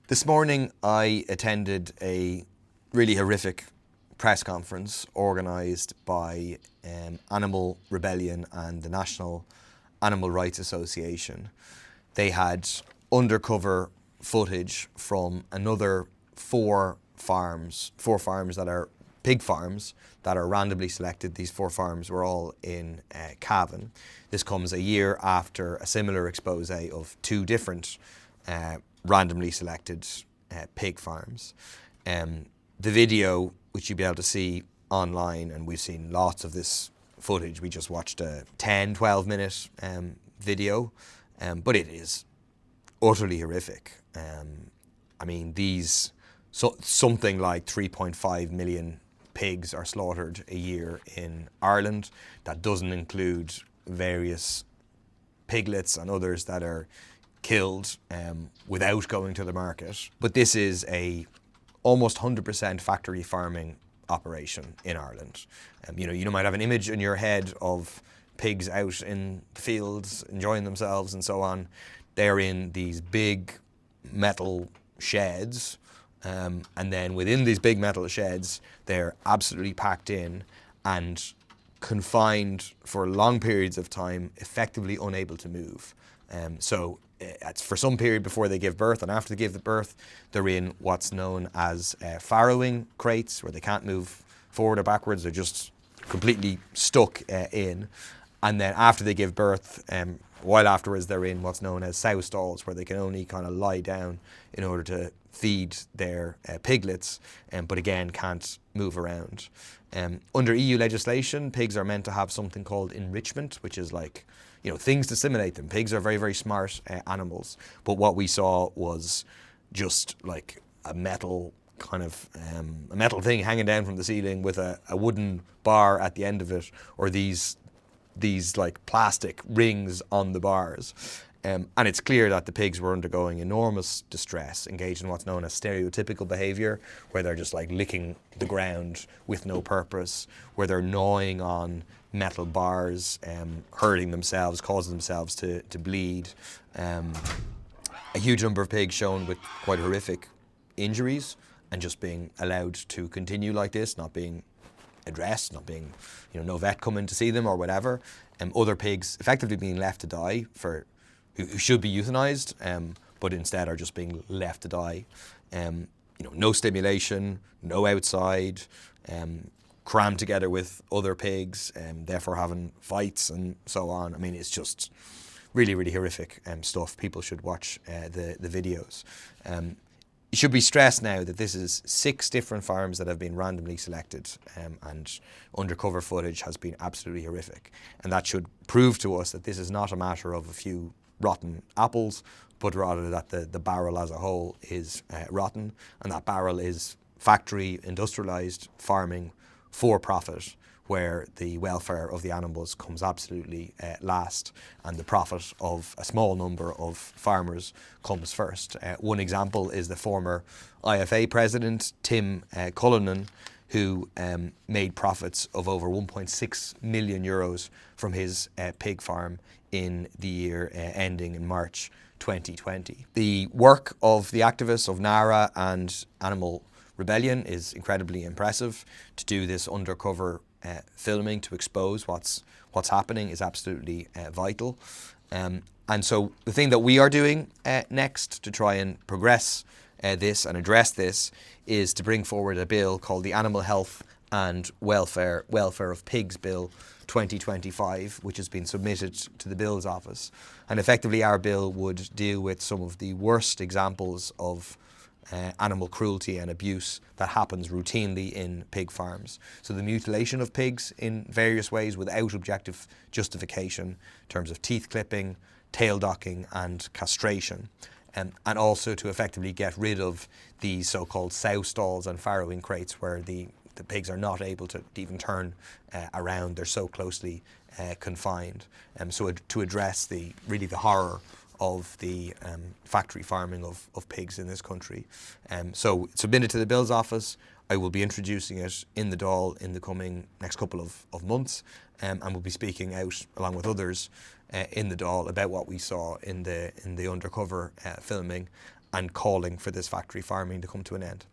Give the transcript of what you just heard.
This morning I attended a really horrific press conference organised by Animal Rebellion and the National Animal Rights Association. They had undercover footage from another four farms that are pig farms that are randomly selected. These four farms were all in Cavan. This comes a year after a similar expose of two different randomly selected pig farms. The video, which you'll be able to see online, and we've seen lots of this footage. We just watched a 10-12 minute video, but it is utterly horrific. I mean, something like 3.5 million pigs are slaughtered a year in Ireland. That doesn't include various piglets and others that are killed without going to the market. But this is a almost 100% factory farming operation in Ireland. You might have an image in your head of pigs out in the fields enjoying themselves and so on. They're in these big metal sheds, and then within these big metal sheds they're absolutely packed in and confined for long periods of time, effectively unable to move. So it's for some period before they give birth, and after they give birth they're in what's known as farrowing crates, where they can't move forward or backwards. They're just completely stuck in. And then after they give birth, while afterwards they're in what's known as sow stalls, where they can only kind of lie down in order to feed their piglets, but again can't move around. Under EU legislation, pigs are meant to have something called enrichment, which is like, things to stimulate them. Pigs are very, very smart animals. But what we saw was just like a metal thing hanging down from the ceiling with a wooden bar at the end of it, or these like plastic rings on the bars. And it's clear that the pigs were undergoing enormous distress, engaged in what's known as stereotypical behaviour, where they're just like licking the ground with no purpose, where they're gnawing on metal bars, hurting themselves, causing themselves to bleed. A huge number of pigs shown with quite horrific injuries and just being allowed to continue like this, not being addressed, not being, no vet coming to see them or whatever. Other pigs effectively being left to die who should be euthanized, but instead are just being left to die. No stimulation, no outside, crammed together with other pigs, therefore having fights and so on. I mean, it's just really, really horrific stuff. People should watch the videos. It should be stressed now that this is 6 different farms that have been randomly selected, and undercover footage has been absolutely horrific. And that should prove to us that this is not a matter of a few rotten apples, but rather that the barrel as a whole is rotten, and that barrel is factory, industrialised farming for profit, where the welfare of the animals comes absolutely last, and the profit of a small number of farmers comes first. One example is the former IFA president, Tim Cullinan, who made profits of over 1.6 million euros from his pig farm in the year ending in March 2020. The work of the activists of NARA and Animal Rebellion is incredibly impressive. To do this undercover filming to expose what's happening is absolutely vital. And so the thing that we are doing next to try and progress this and address this is to bring forward a bill called the Animal Health and Welfare of Pigs Bill 2025, which has been submitted to the Bill's office. And effectively our bill would deal with some of the worst examples of animal cruelty and abuse that happens routinely in pig farms. So the mutilation of pigs in various ways without objective justification in terms of teeth clipping, tail docking and castration. And also to effectively get rid of these so-called sow stalls and farrowing crates, where the pigs are not able to even turn around. They're so closely confined. So to address the horror of the factory farming of pigs in this country. So it's submitted to the Bill's office. I will be introducing it in the Dáil in the coming next couple of months, and we'll be speaking out along with others in the Dáil about what we saw in the undercover filming, and calling for this factory farming to come to an end.